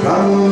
Krishna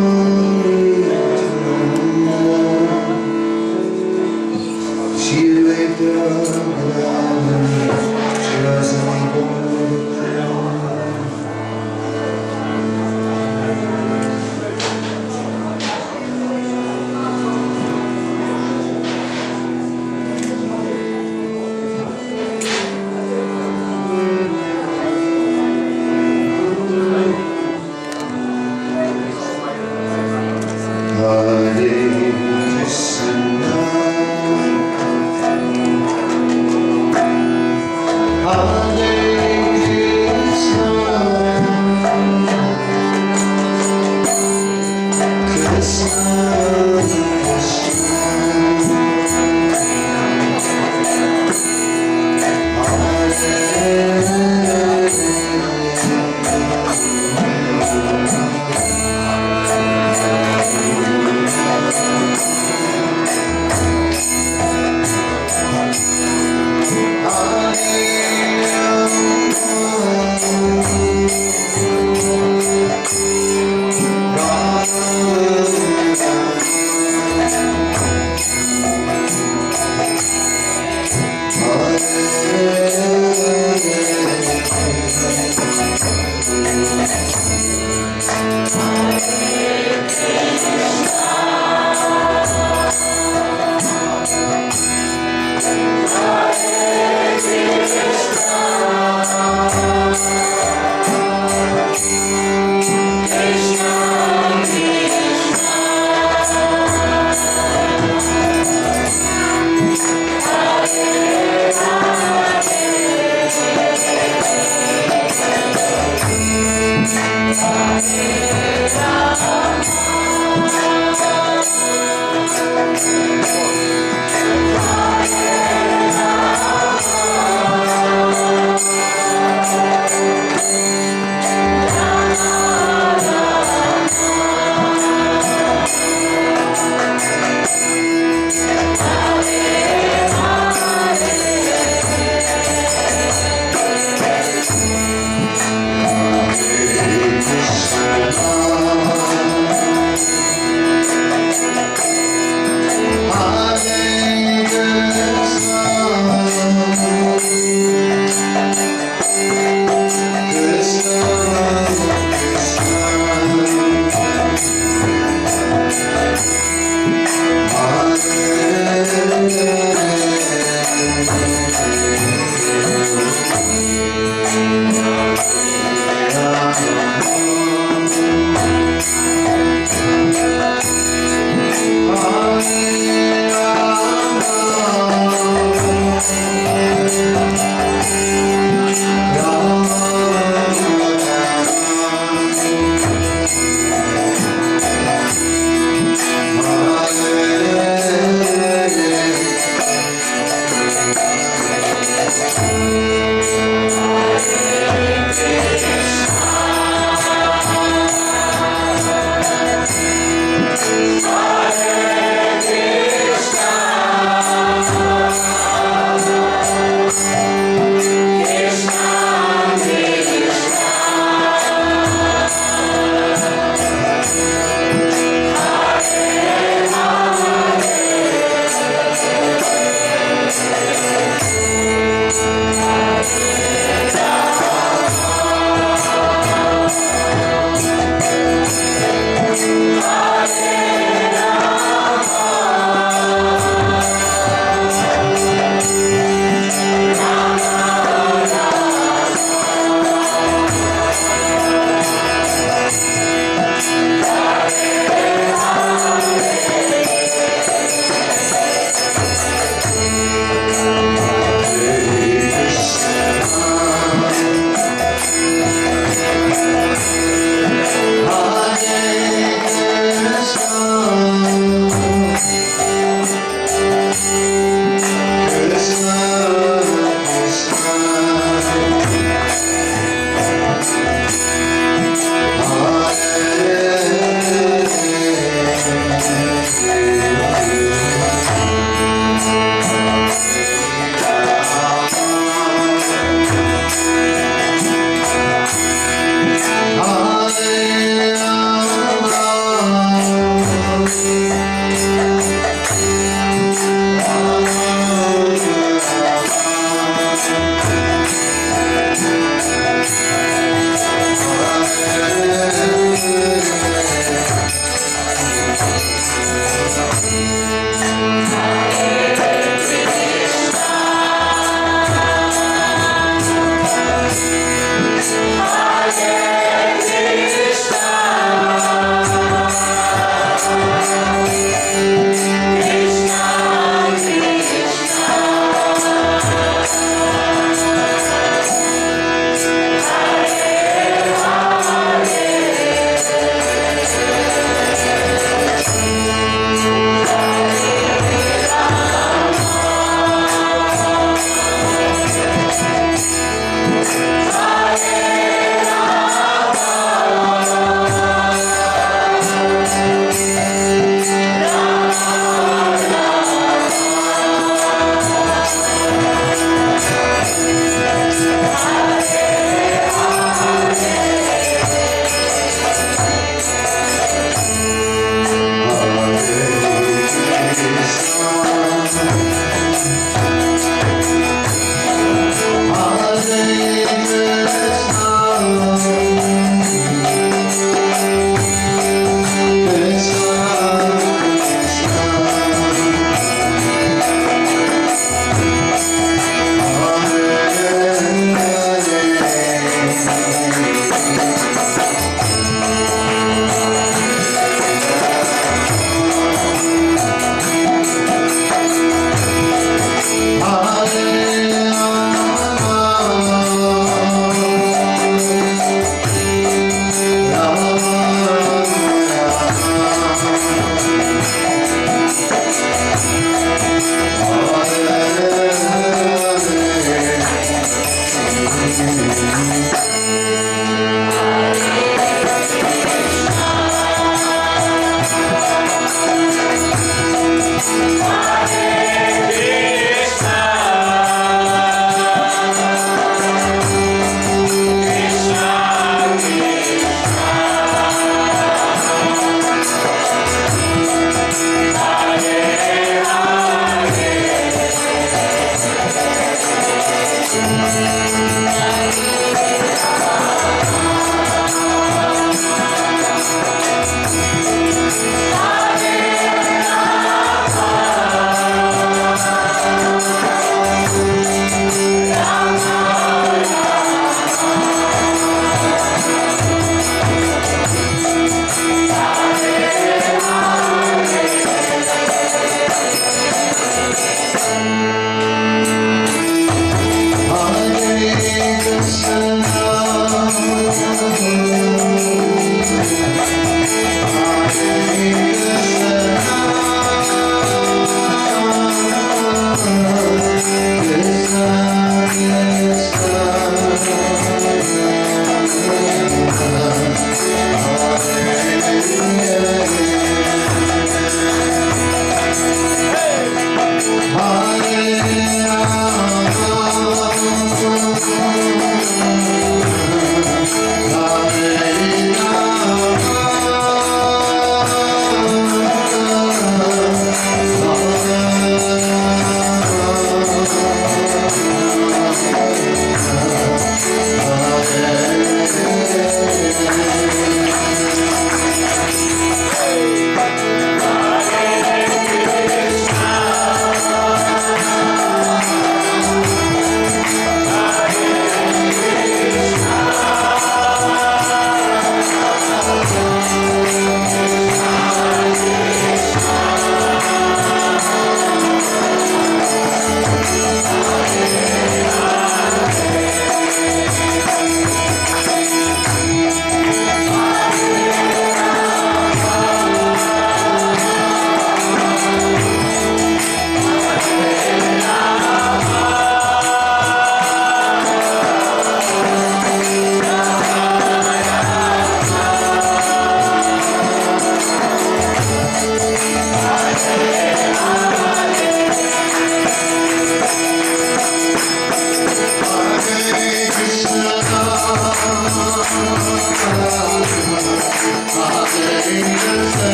Hare Krishna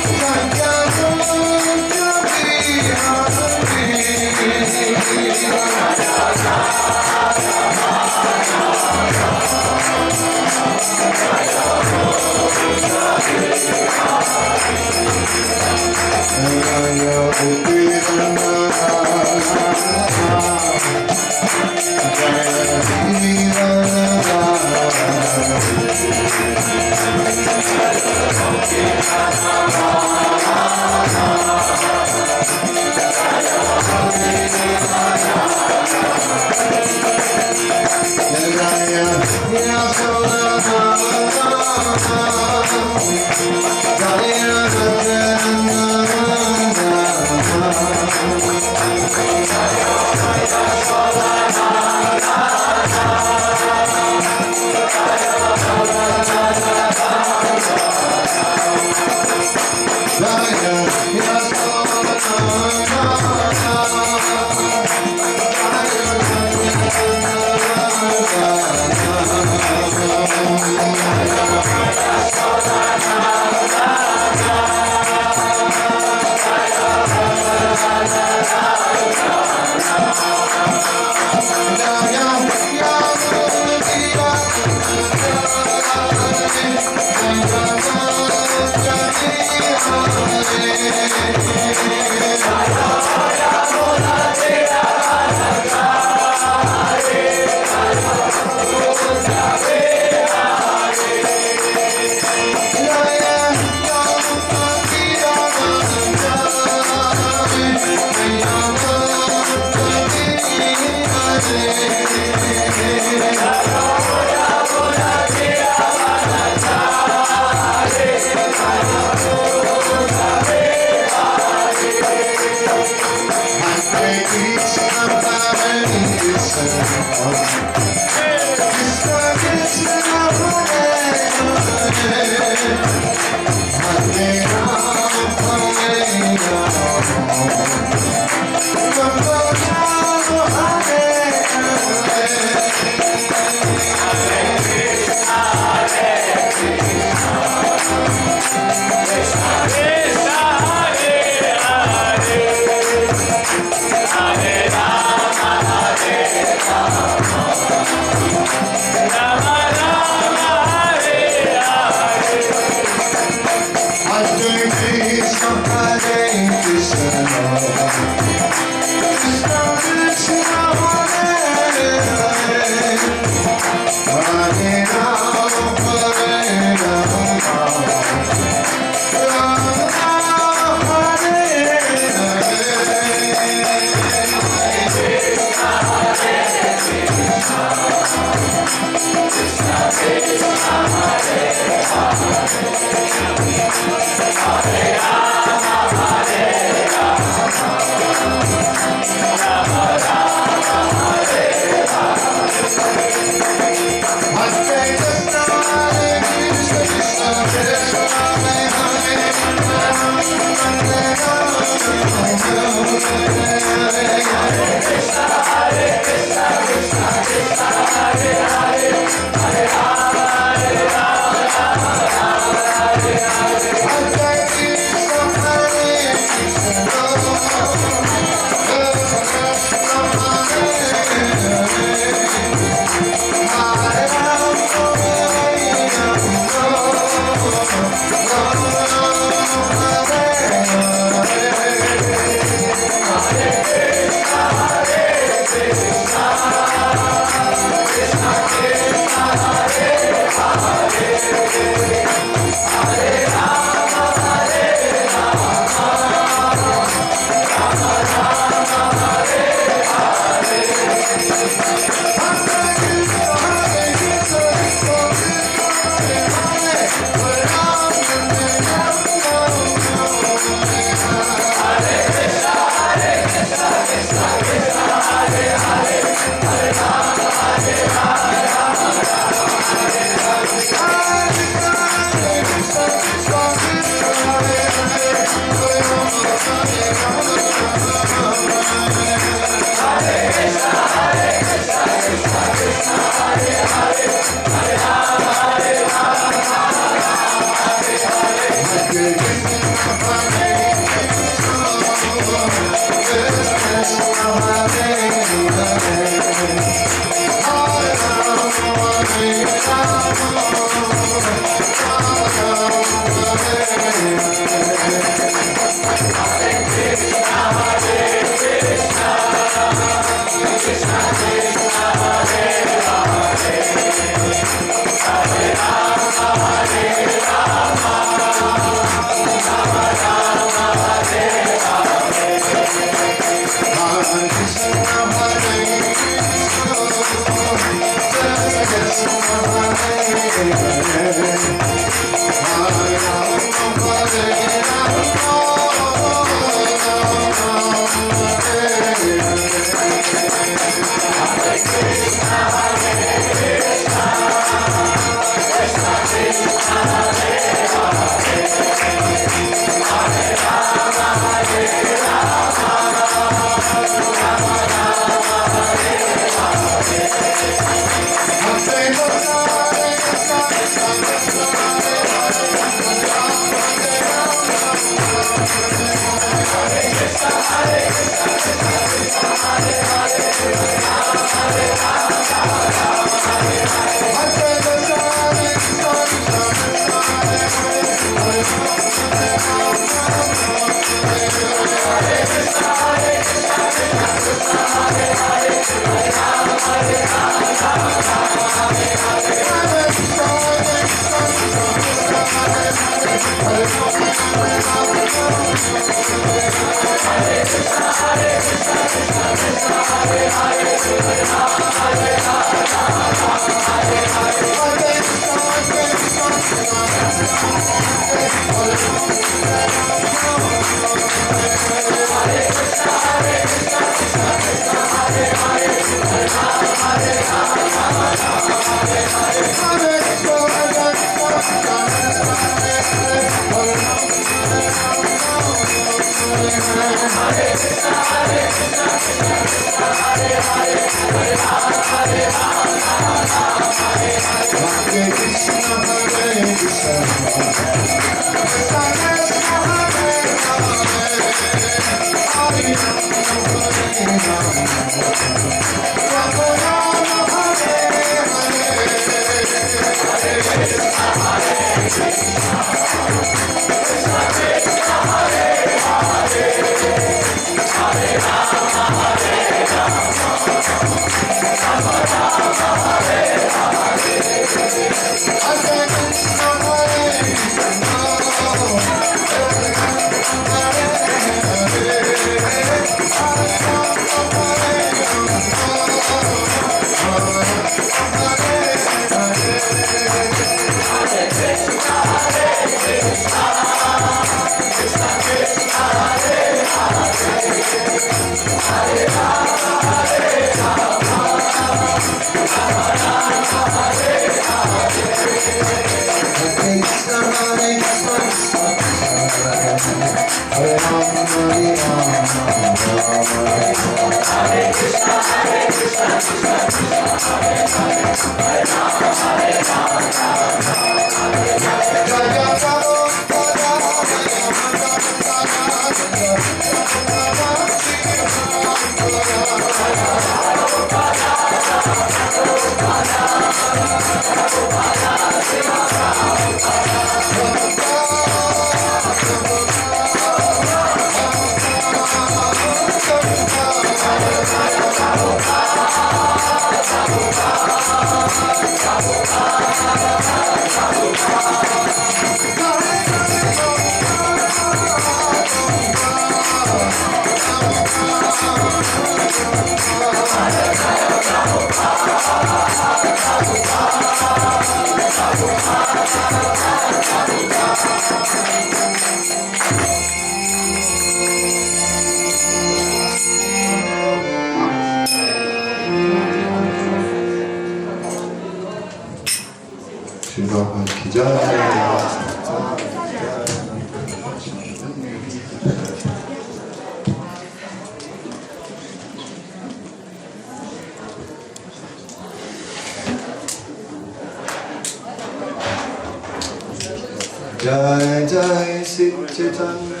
Jai Jai Chaitanya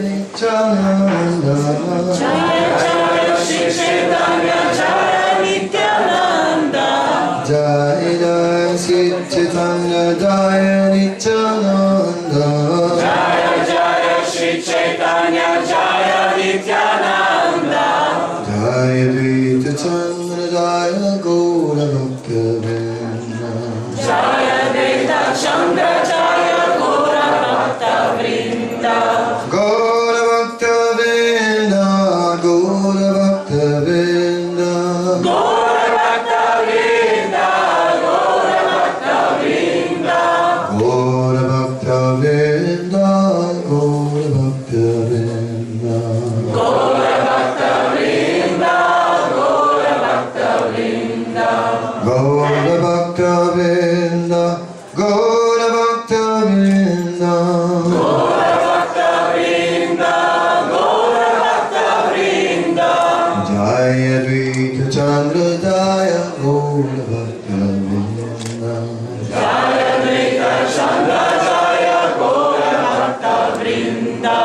Nityananda Jaya Jaya Shri Chaitanya Jaya Nityananda Jaya Jaya Shri Chaitanya Jaya Nityananda Jaya Jaya Shri Chaitanya Jaya Nityananda Jaya Advaita Chandra Jaya Gora Bhakta Vrinda Jaya Advaita Chandra Jaya Gora Bhakta Vrinda Gora Bhakta Vrinda Gora Bhakta Vrinda Gora Bhakta Vrinda Gora Bhakta Vrinda Gora Bhakta Vrinda Gora Bhakta Vrinda Gora Bhakta Vrinda Gora Bhakta Vrinda Gora Bhakta Vrinda Gora Bhakta Vrinda Gora Bhakta Vrinda Gora Bhakta Vrinda Jaya Advaita Chandra Jaya Gora Bhakta Vrinda Jaya Advaita Chandra Jaya Gora Bhakta Vrinda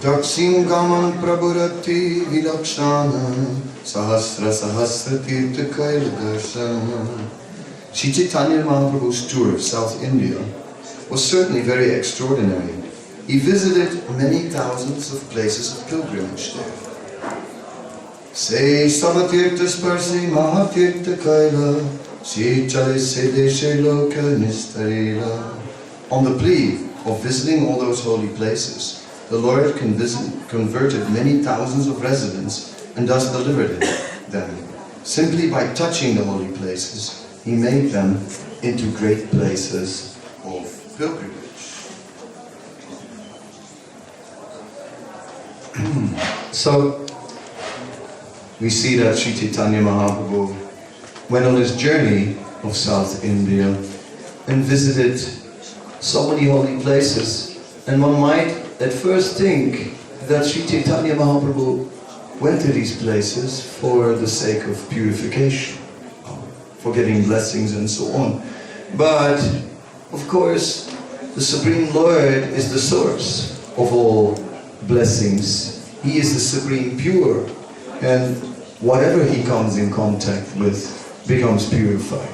Daksin Gaman Prabhurati Vilakshana Sahasra Sahasra Tirtha Kaila Darshana. Sri Chaitanya Mahaprabhu's tour of South India was certainly very extraordinary. He visited many thousands of places of pilgrimage there. Say Savatirtha Sparsi Mahatirtha Kaila Sri Chale Sedeshe Loka Nistarila. On the plea of visiting all those holy places, the Lord converted many thousands of residents and thus delivered them. Simply by touching the holy places, He made them into great places of pilgrimage. So, we see that Sri Chaitanya Mahaprabhu went on his journey of South India and visited so many holy places, and one might at first think that Sri Chaitanya Mahaprabhu went to these places for the sake of purification, for getting blessings and so on. But, of course, the Supreme Lord is the source of all blessings. He is the Supreme Pure, and whatever He comes in contact with becomes purified.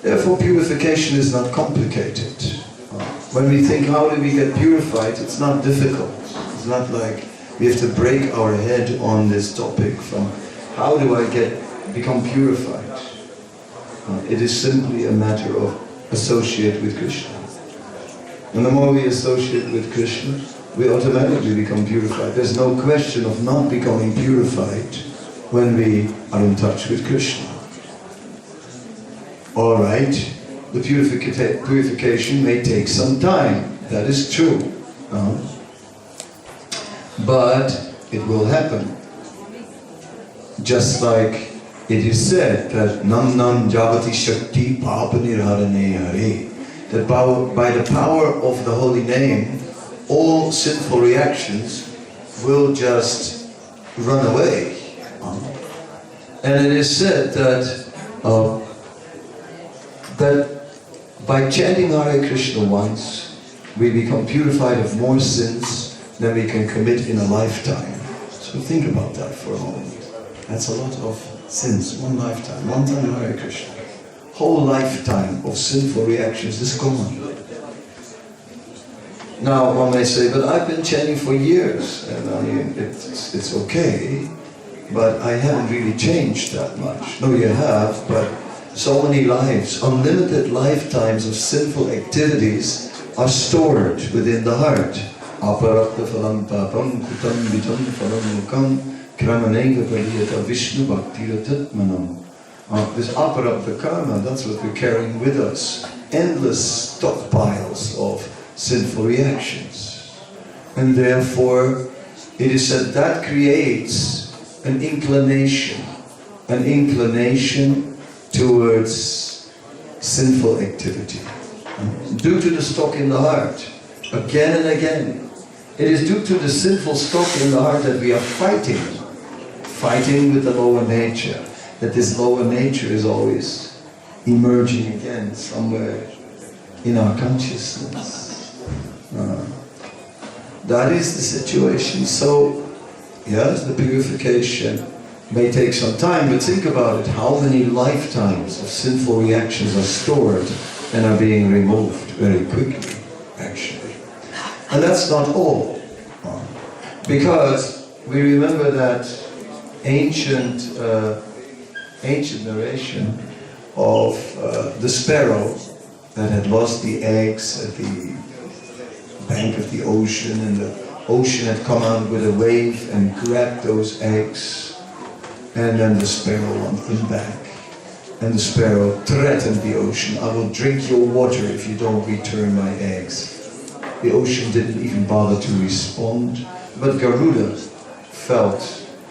Therefore, purification is not complicated. When we think, how do we get purified, it's not difficult. It's not like we have to break our head on this topic from how do I become purified. It is simply a matter of associate with Krishna. And the more we associate with Krishna, we automatically become purified. There's no question of not becoming purified when we are in touch with Krishna. Alright. The purification may take some time, that is true. But it will happen. Just like it is said that Nam Nam Javati Shakti Papanirharane Hare, that by the power of the holy name, all sinful reactions will just run away. And it is said that by chanting Hare Krishna once, we become purified of more sins than we can commit in a lifetime. So think about that for a moment. That's a lot of sins, one lifetime, one time Hare Krishna. Whole lifetime of sinful reactions is gone. Now one may say, but I've been chanting for years, and I mean, it's okay, but I haven't really changed that much. No, you have, but so many lives, unlimited lifetimes of sinful activities are stored within the heart. Aparakta phalam papam kutam vitam phalam mukam kramanenga pariyata vishnu bhakti ratatmanam This aparabdha karma, that's what we're carrying with us. Endless stockpiles of sinful reactions. And therefore, it is said that creates an inclination towards sinful activity. Due to the stock in the heart, again and again. It is due to the sinful stock in the heart that we are fighting with the lower nature. That this lower nature is always emerging again somewhere in our consciousness. That is the situation. So, yes, the purification may take some time, but think about it. How many lifetimes of sinful reactions are stored and are being removed very quickly, actually. And that's not all. Because we remember that ancient narration of the sparrow that had lost the eggs at the bank of the ocean, and the ocean had come out with a wave and grabbed those eggs, and then the sparrow wanted them back. And the sparrow threatened the ocean, "I will drink your water if you don't return my eggs." The ocean didn't even bother to respond, but Garuda felt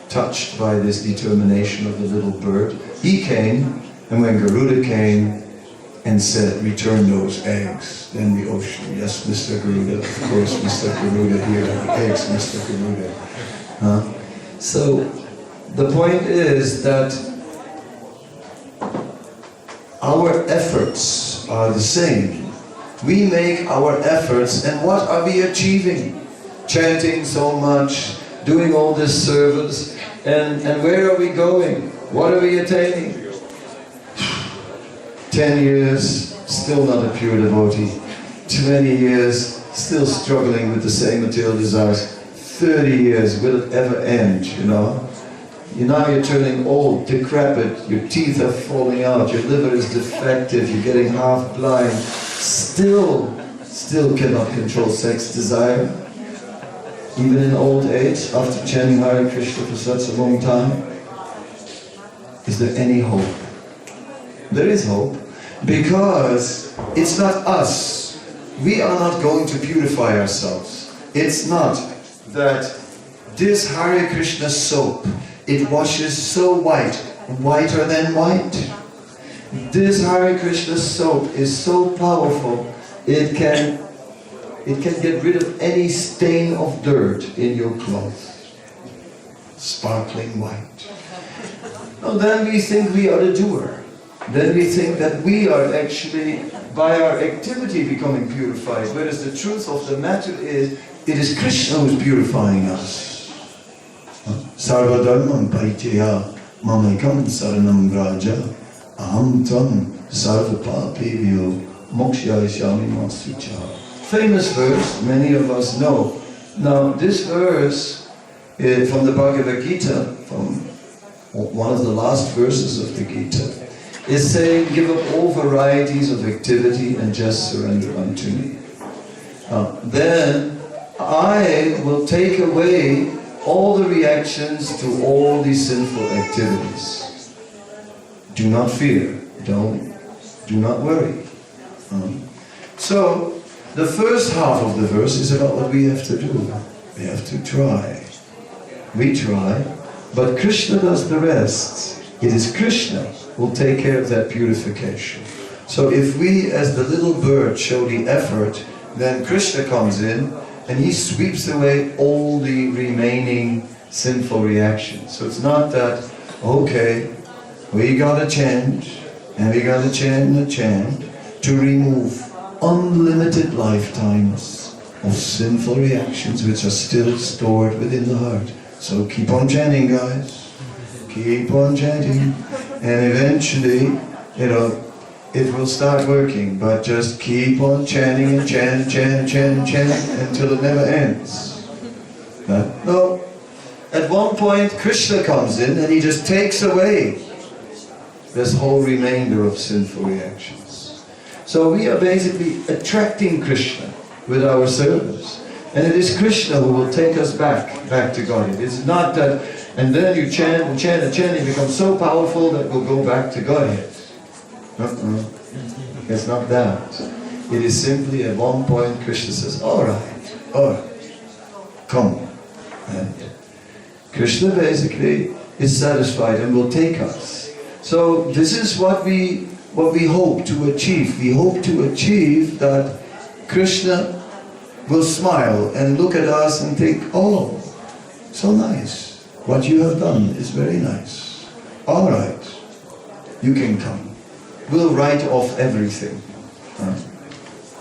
touched by this determination of the little bird. He came, and when Garuda came and said, "Return those eggs," then the ocean, "Yes, Mr. Garuda, of course, Mr. Garuda, here are the eggs, Mr. Garuda." So the point is that our efforts are the same. We make our efforts, and what are we achieving? Chanting so much, doing all this service, and where are we going? What are we attaining? 10 years, still not a pure devotee. 20 years, still struggling with the same material desires. 30 years, will it ever end, you know? Now you're turning old, decrepit, your teeth are falling out, your liver is defective, you're getting half blind. Still cannot control sex desire. Even in old age, after chanting Hare Krishna for such a long time. Is there any hope? There is hope, because it's not us. We are not going to purify ourselves. It's not that this Hare Krishna soap, it washes so white, whiter than white. This Hare Krishna soap is so powerful, it can get rid of any stain of dirt in your clothes. Sparkling white. Now then we think we are the doer. Then we think that we are actually, by our activity, becoming purified. Whereas the truth of the matter is, it is Krishna who is purifying us. Sarva dharmam paitya mamekam saranam vraja aham tam sarva papevyo mokshayashyami masucha. Famous verse, many of us know. Now this verse from the Bhagavad Gita, from one of the last verses of the Gita, is saying, "Give up all varieties of activity and just surrender unto me. Then I will take away all the reactions to all these sinful activities. Do not fear. Do not worry." So the first half of the verse is about what we have to do. We have to try. We try, but Krishna does the rest. It is Krishna who will take care of that purification. So if we, as the little bird, show the effort, then Krishna comes in and he sweeps away all the remaining sinful reactions. So it's not that, okay, we gotta chant, and we gotta chant and chant to remove unlimited lifetimes of sinful reactions which are still stored within the heart. So keep on chanting, guys. Keep on chanting. And eventually, it will start working. But just keep on chanting and chant until it never ends. No. At one point, Krishna comes in and he just takes away this whole remainder of sinful reactions. So we are basically attracting Krishna with our service. And it is Krishna who will take us back to God. It's not that And then you chant and chant and chant, it becomes so powerful that we'll go back to Godhead. It's not that. It is simply at one point Krishna says, all right, come. And Krishna basically is satisfied and will take us. So this is what we hope to achieve. We hope to achieve that Krishna will smile and look at us and think, oh, so nice. What you have done is very nice. All right, you can come. We'll write off everything.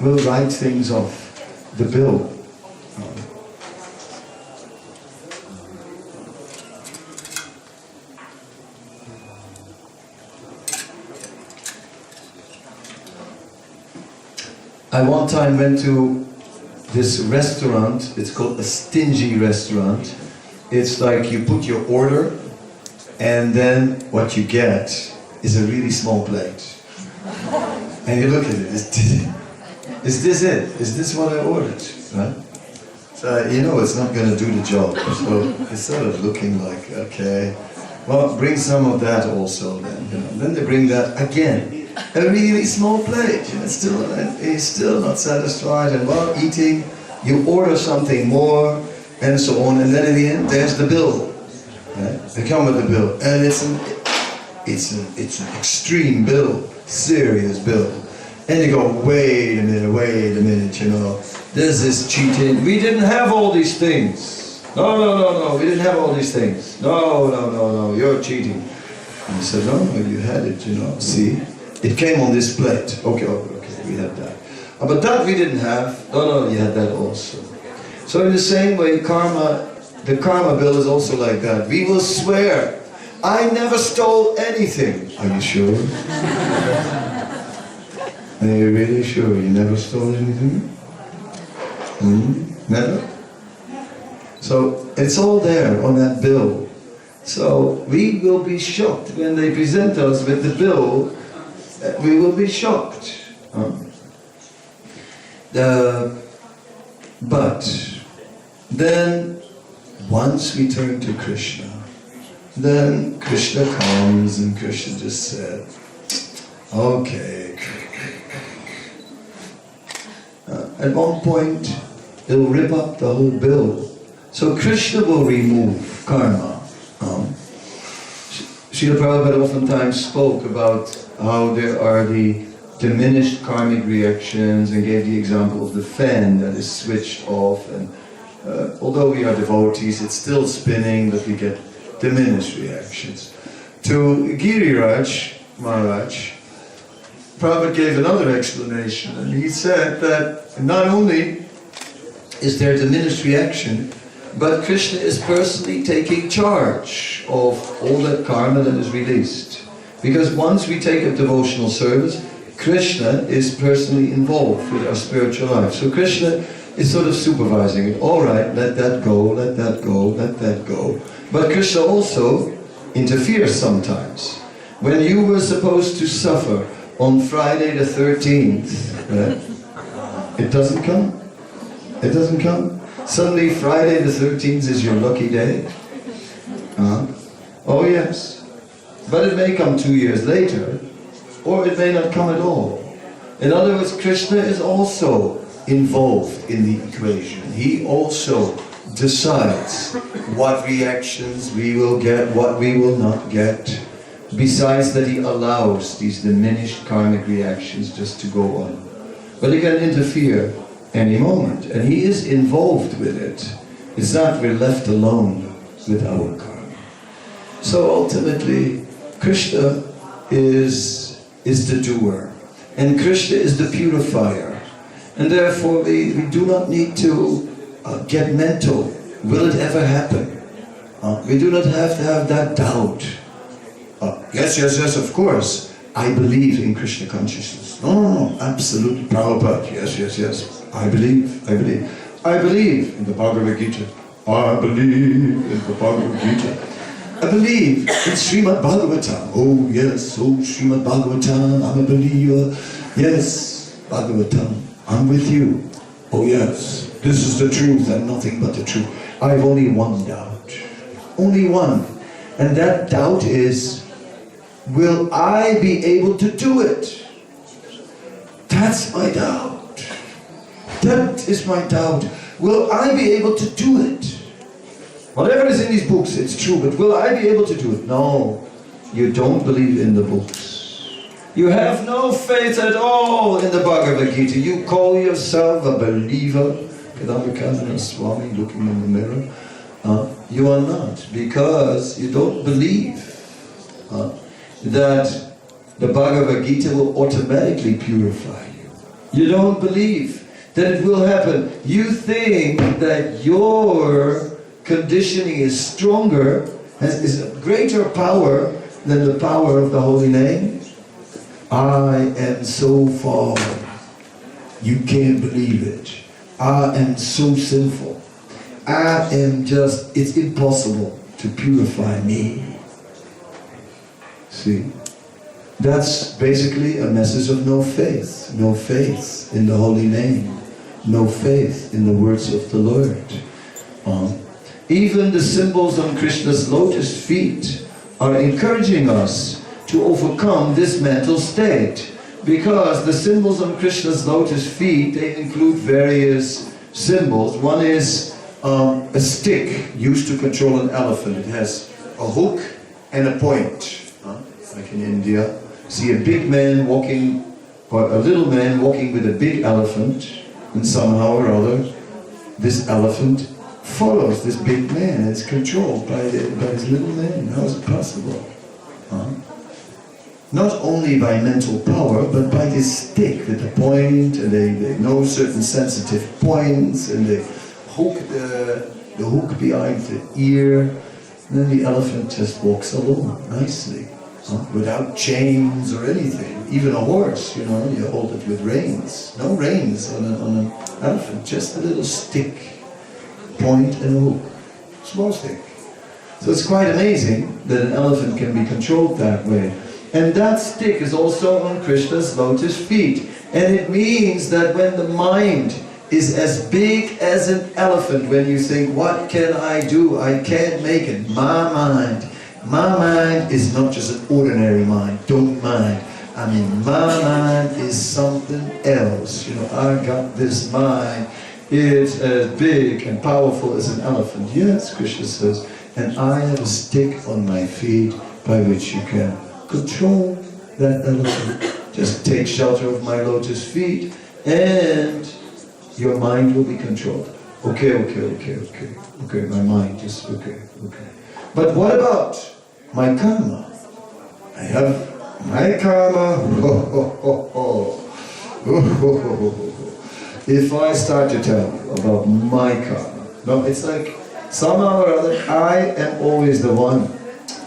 We'll write things off the bill. I one time went to this restaurant. It's called a stingy restaurant. It's like you put your order and then what you get is a really small plate. And you look at it, is this it? Is this what I ordered? Right? So you know it's not going to do the job. So it's sort of looking like, okay, well, bring some of that also then. You know. Then they bring that again. A really small plate. You know, he's still not satisfied, and while eating, you order something more, and so on, and then in the end, there's the bill. Right? They come with the bill, and it's an extreme bill, serious bill. And you go, wait a minute, you know, this is cheating. We didn't have all these things. No, we didn't have all these things. No, you're cheating. And he said, no, you had it, you know, see? It came on this plate. Okay, we had that. But that we didn't have. No, you had that also. So in the same way, the karma bill is also like that. We will swear, I never stole anything. Are you sure? Are you really sure you never stole anything? Never? So it's all there on that bill. So we will be shocked when they present us with the bill. We will be shocked. But then, once we turn to Krishna, then Krishna comes and Krishna just said, okay. At one point, he'll rip up the whole bill. So Krishna will remove karma. Srila Prabhupada oftentimes spoke about how there are the diminished karmic reactions and gave the example of the fan that is switched off, and although we are devotees, it's still spinning, but we get diminished reactions. To Giriraj Maharaj, Prabhupada gave another explanation, and he said that not only is there diminished reaction, but Krishna is personally taking charge of all that karma that is released. Because once we take up devotional service, Krishna is personally involved with our spiritual life. So Krishna is sort of supervising it. All right, let that go, let that go, let that go. But Krishna also interferes sometimes. When you were supposed to suffer on Friday the 13th, right? It doesn't come. It doesn't come. Suddenly Friday the 13th is your lucky day. Oh yes. But it may come 2 years later, or it may not come at all. In other words, Krishna is also involved in the equation. He also decides what reactions we will get, what we will not get. Besides that, he allows these diminished karmic reactions just to go on. But he can interfere any moment, and he is involved with it. It's not we're left alone with our karma. So ultimately, Krishna is the doer, and Krishna is the purifier, and therefore we do not need to get mental. Will it ever happen? We do not have to have that doubt. Yes, of course. I believe in Krishna consciousness. No, absolutely. Prabhupada, yes. I believe in the Bhagavad Gita. I believe in the Bhagavad Gita. I believe in Srimad Bhagavatam. Oh yes, Srimad Bhagavatam, I'm a believer. Yes, Bhagavatam, I'm with you. Oh yes, this is the truth and nothing but the truth. I have only one doubt. only one. And that doubt is, will I be able to do it? That's my doubt. That is my doubt. Will I be able to do it? Whatever is in these books, it's true, but will I be able to do it? No, you don't believe in the books. You have no faith at all in the Bhagavad Gita. You call yourself a believer. Kadamba, Kanana, Swami looking in the mirror. You are not, because you don't believe that the Bhagavad Gita will automatically purify you. You don't believe that it will happen. You think that your conditioning is stronger, is a greater power than the power of the holy name. I am so far. You can't believe it. I am so sinful. I am just, it's impossible to purify me. See? That's basically a message of no faith. No faith in the holy name. No faith in the words of the Lord. Even the symbols on Krishna's lotus feet are encouraging us to overcome this mental state. Because the symbols on Krishna's lotus feet, they include various symbols. One is a stick used to control an elephant. It has a hook and a point. Like in India, see a big man walking, or a little man walking with a big elephant, and somehow or other, this elephant follows this big man. It's controlled by this little man. How is it possible? Not only by mental power, but by this stick with the point, and they know certain sensitive points, and they hook the hook behind the ear, and then the elephant just walks along nicely, without chains or anything. Even a horse, you know, you hold it with reins. No reins on an elephant, just a little stick, point and a hook, small stick. So it's quite amazing that an elephant can be controlled that way. And that stick is also on Krishna's lotus feet. And it means that when the mind is as big as an elephant, when you think, what can I do? I can't make it. My mind is not just an ordinary mind. Don't mind. I mean, my mind is something else. You know, I got this mind. It's as big and powerful as an elephant. Yes, Krishna says, and I have a stick on my feet by which you can control that elephant. Just take shelter of my lotus feet and your mind will be controlled. Okay, my mind is okay. But what about my karma? I have my karma. If I start to tell you about my karma, no, it's like somehow or other I am always the one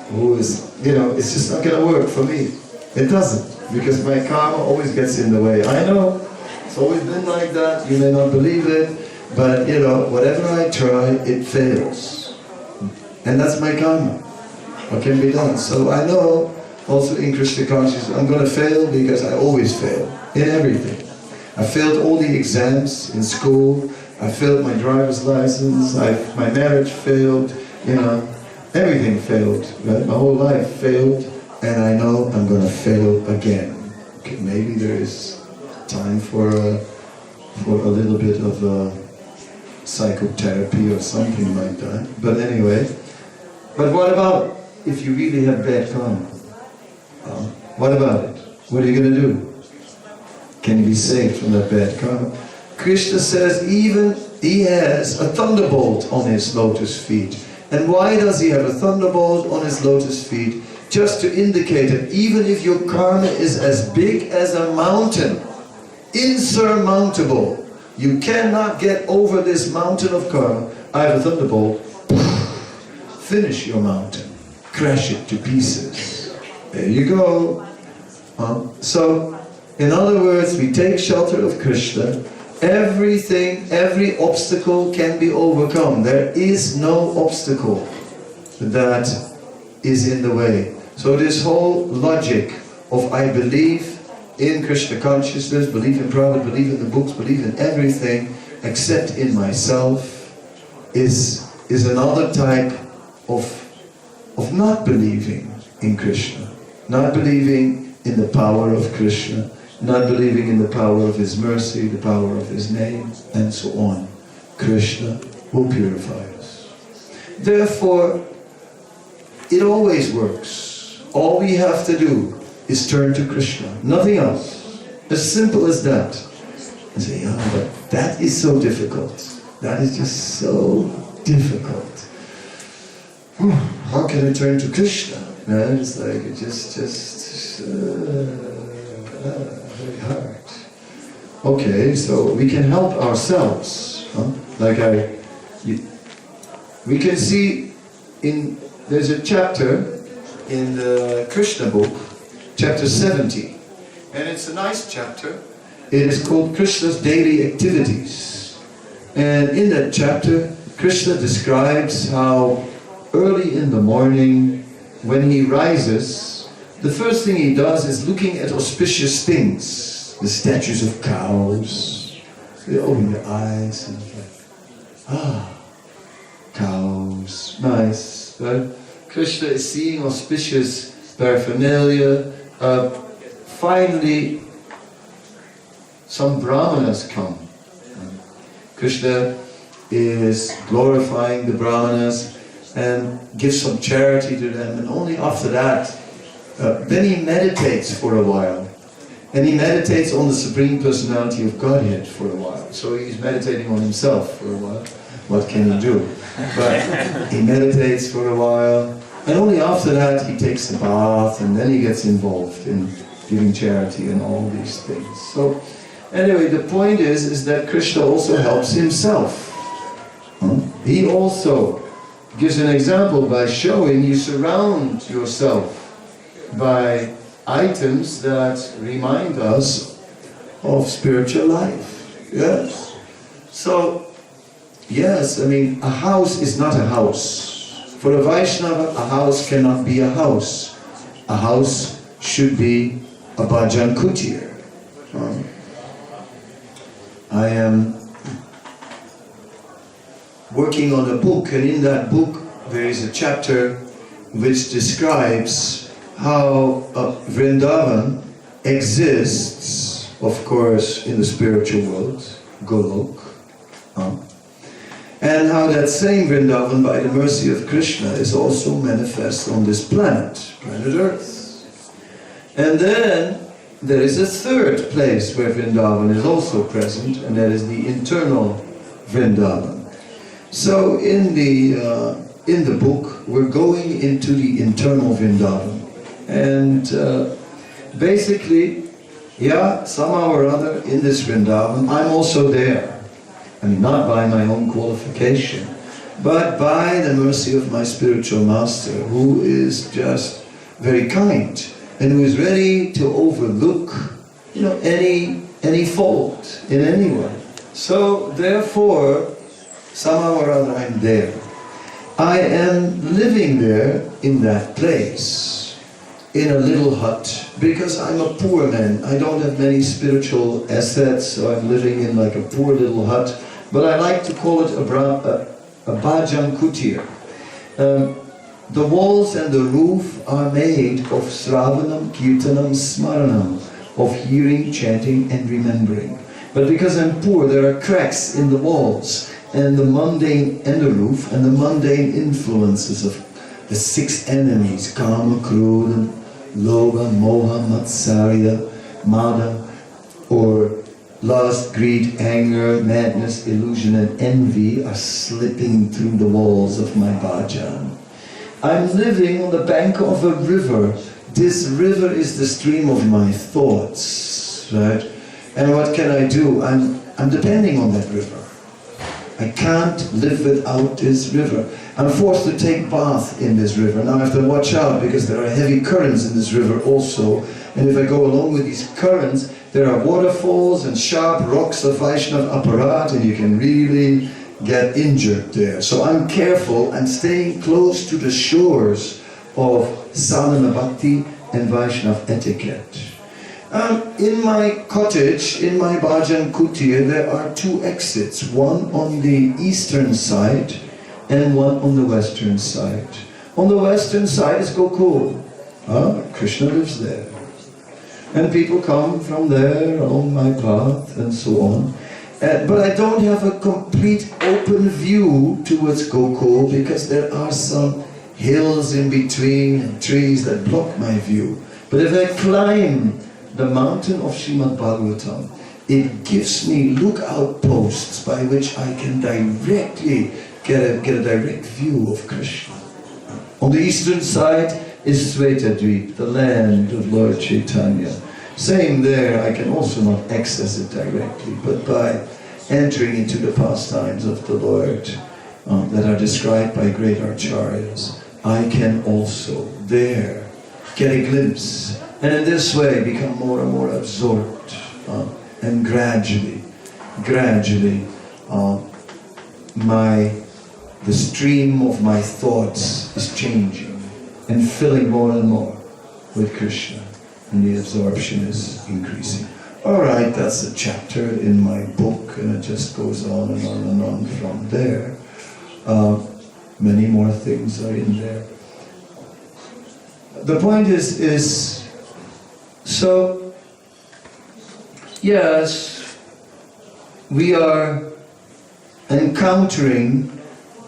who is, you know, it's just not going to work for me. It doesn't, because my karma always gets in the way. I know, it's always been like that. You may not believe it, but you know, whatever I try, it fails. And that's my karma. What can be done? So I know, also in Krishna consciousness, I'm going to fail because I always fail in everything. I failed all the exams in school. I failed my driver's license. My marriage failed. You know, everything failed. Right? My whole life failed, and I know I'm going to fail again. Okay, maybe there is time for a little bit of psychotherapy or something like that. But anyway, but what about if you really have bad karma? What about it? What are you going to do? Can you be saved from that bad karma? Krishna says even he has a thunderbolt on his lotus feet. And why does he have a thunderbolt on his lotus feet? Just to indicate that even if your karma is as big as a mountain, insurmountable, you cannot get over this mountain of karma, I have a thunderbolt. Finish your mountain. Crash it to pieces. There you go. So, in other words, we take shelter of Krishna. Everything, every obstacle can be overcome. There is no obstacle that is in the way. So this whole logic of I believe in Krishna consciousness, believe in Prabhupada, believe in the books, believe in everything except in myself is another type of of not believing in Krishna, not believing in the power of Krishna, not believing in the power of His mercy, the power of His name, and so on. Krishna will purify us. Therefore, it always works. All we have to do is turn to Krishna, nothing else. As simple as that. And say, yeah, but that is so difficult. That is just so difficult. How can I turn to Krishna? Man, it's like, it just very hard. Okay, so we can help ourselves. Huh? We can see there's a chapter in the Krishna book, chapter 70, and it's a nice chapter. It is called Krishna's Daily Activities. And in that chapter, Krishna describes how early in the morning, when he rises, the first thing he does is looking at auspicious things. The statues of cows. They open their eyes and like, cows, nice. Right? Krishna is seeing auspicious paraphernalia. Finally, some brahmanas come. Krishna is glorifying the brahmanas and gives some charity to them, and only after that, then he meditates for a while. And he meditates on the Supreme Personality of Godhead for a while. So he's meditating on himself for a while. What can he do? But he meditates for a while, and only after that he takes a bath, and then he gets involved in giving charity and all these things. So anyway, the point is that Krishna also helps himself. He also gives an example by showing you surround yourself by items that remind us of spiritual life. Yes. So, yes, I mean, a house is not a house. For a Vaishnava, a house cannot be a house. A house should be a bhajan kutir. I am working on a book, and in that book there is a chapter which describes how Vrindavan exists, of course, in the spiritual world, Golok, and how that same Vrindavan, by the mercy of Krishna, is also manifest on this planet Earth. And then there is a third place where Vrindavan is also present, and that is the internal Vrindavan. So in the book, we're going into the internal Vrindavan. And basically, somehow or other, in this Vrindavan, I'm also there. I mean, not by my own qualification, but by the mercy of my spiritual master, who is just very kind, and who is ready to overlook, any fault in anyone. So therefore, somehow or other, I'm there. I am living there in that place, in a little hut, because I'm a poor man. I don't have many spiritual assets, so I'm living in like a poor little hut. But I like to call it a bhajan kutir. The walls and the roof are made of sravanam, kirtanam, smaranam, of hearing, chanting and remembering. But because I'm poor, there are cracks in the walls, and the mundane, and the roof, and the mundane influences of the 6 enemies, Kama, Krodha, Lobha, Moha, Matsarya, Mada, or lust, greed, anger, madness, illusion and envy are slipping through the walls of my bhajan. I'm living on the bank of a river. This river is the stream of my thoughts, right? And what can I do? I'm depending on that river. I can't live without this river. I'm forced to take bath in this river. Now I have to watch out because there are heavy currents in this river also. And if I go along with these currents, there are waterfalls and sharp rocks of Vaishnav apparat, and you can really get injured there. So I'm careful. I'm staying close to the shores of sadhana bhakti and Vaishnav etiquette. In my cottage, in my bhajan kutir, there are 2 exits, one on the eastern side and one on the western side. On the western side is Gokul. Krishna lives there. And people come from there along my path and so on. But I don't have a complete open view towards Gokul because there are some hills in between and trees that block my view. But if I climb the mountain of Srimad Bhagavatam, it gives me lookout posts by which I can directly get a direct view of Krishna. On the eastern side is Svetadweep, the land of Lord Chaitanya. Same there, I can also not access it directly, but by entering into the pastimes of the Lord that are described by great acharyas, I can also there get a glimpse, and in this way become more and more absorbed, and gradually, the stream of my thoughts is changing and filling more and more with Krishna, and the absorption is increasing. Alright, that's a chapter in my book, and it just goes on and on and on from there. Many more things are in there. The point is so, yes, we are encountering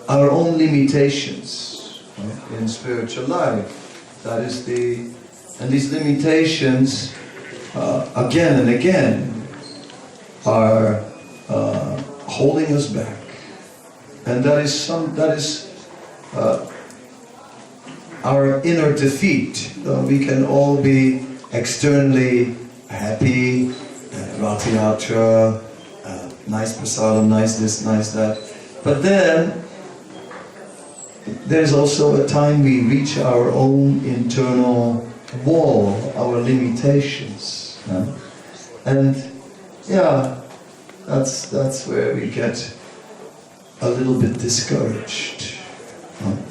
our own limitations in spiritual life. That is and these limitations again and again are holding us back, and that is our inner defeat. We can all be externally happy, Rath Yatra, nice prasadam, nice this, nice that, but then there's also a time we reach our own internal wall, our limitations, and yeah, that's where we get a little bit discouraged,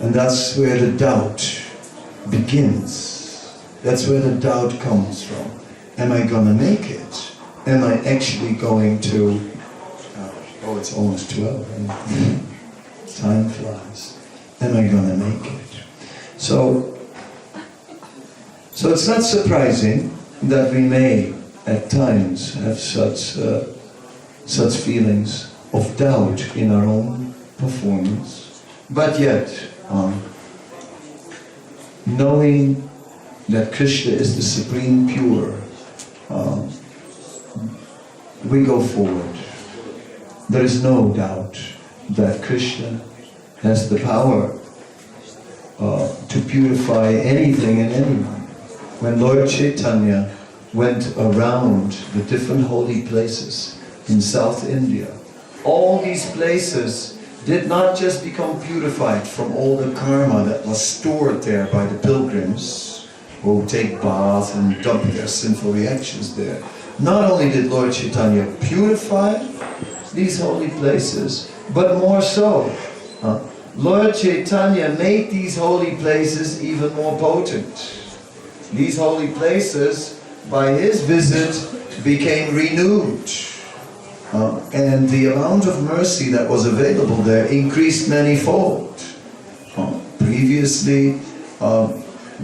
and that's where the doubt begins. That's where the doubt comes from. Am I gonna make it? Am I actually going to? Oh, it's almost 12. And time flies. Am I gonna make it? So it's not surprising that we may at times have such feelings of doubt in our own performance, but yet knowing that Krishna is the supreme pure, we go forward. There is no doubt that Krishna has the power to purify anything and anyone. When Lord Chaitanya went around the different holy places in South India, all these places did not just become purified from all the karma that was stored there by the pilgrims who take baths and dump their sinful reactions there. Not only did Lord Chaitanya purify these holy places, but more so, Lord Chaitanya made these holy places even more potent. These holy places, by his visit, became renewed. And the amount of mercy that was available there increased manyfold. Previously,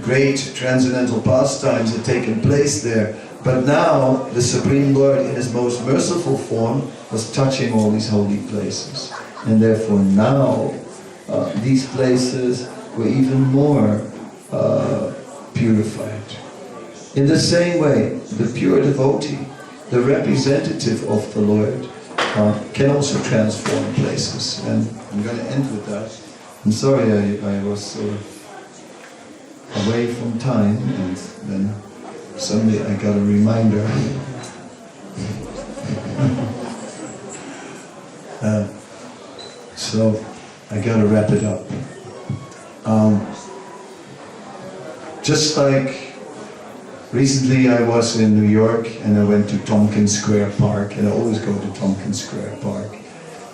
great transcendental pastimes had taken place there, but now the Supreme Lord in his most merciful form was touching all these holy places. And therefore now these places were even more purified. In the same way, the pure devotee, the representative of the Lord, can also transform places. And I'm going to end with that. I'm sorry I was sort of away from time, and then suddenly I got a reminder. So I got to wrap it up. Just like recently I was in New York and I went to Tompkins Square Park, and I always go to Tompkins Square Park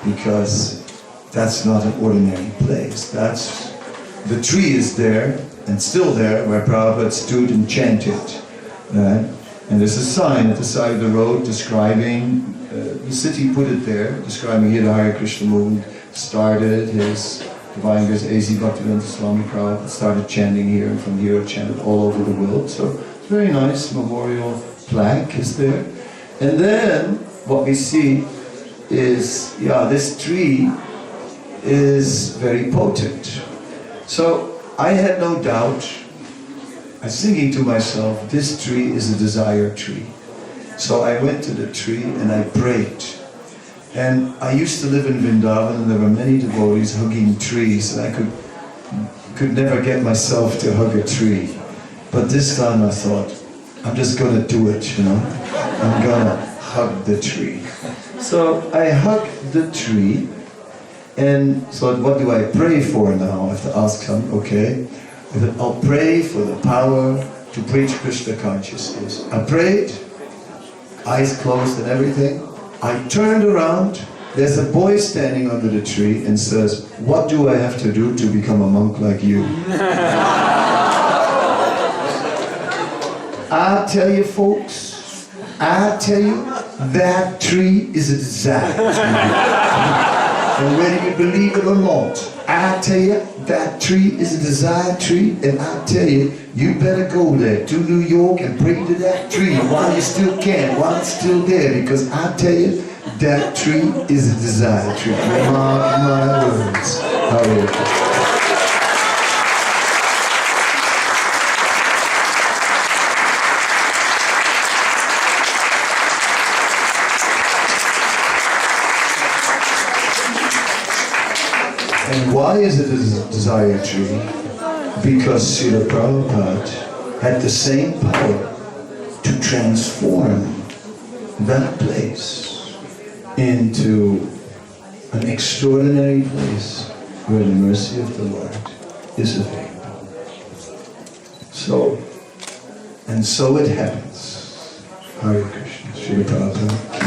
because that's not an ordinary place. The tree is there and still there where Prabhupada stood and chanted. And there's a sign at the side of the road describing, the city put it there, describing here the Hare Krishna movement started, his Divine Grace A.Z. Bhaktivedanta Swami Prabhupada started chanting here, and from here it chanted all over the world. So it's very nice. Memorial plaque is there. And then what we see is, this tree is very potent. So I had no doubt. I was thinking to myself, this tree is a desire tree. So I went to the tree and I prayed. And I used to live in Vrindavan, and there were many devotees hugging trees, and I could never get myself to hug a tree. But this time I thought, I'm just going to do it, I'm going to hug the tree. So I hugged the tree, and so what do I pray for now? I have to ask him, okay. I'll pray for the power to preach Krishna consciousness. I prayed, eyes closed and everything. I turned around, there's a boy standing under the tree and says, what do I have to do to become a monk like you? I tell you folks, that tree is a desire tree. And whether you believe it or not, I tell you, that tree is a desire tree, and I tell you, you better go there to New York and pray to that tree while you still can, while it's still there, because I tell you, that tree is a desire tree. Mark my words. Hallelujah. And why is it a desire tree? Because Srila Prabhupada had the same power to transform that place into an extraordinary place where the mercy of the Lord is available. So it happens. Hare Krishna. Srila Prabhupada.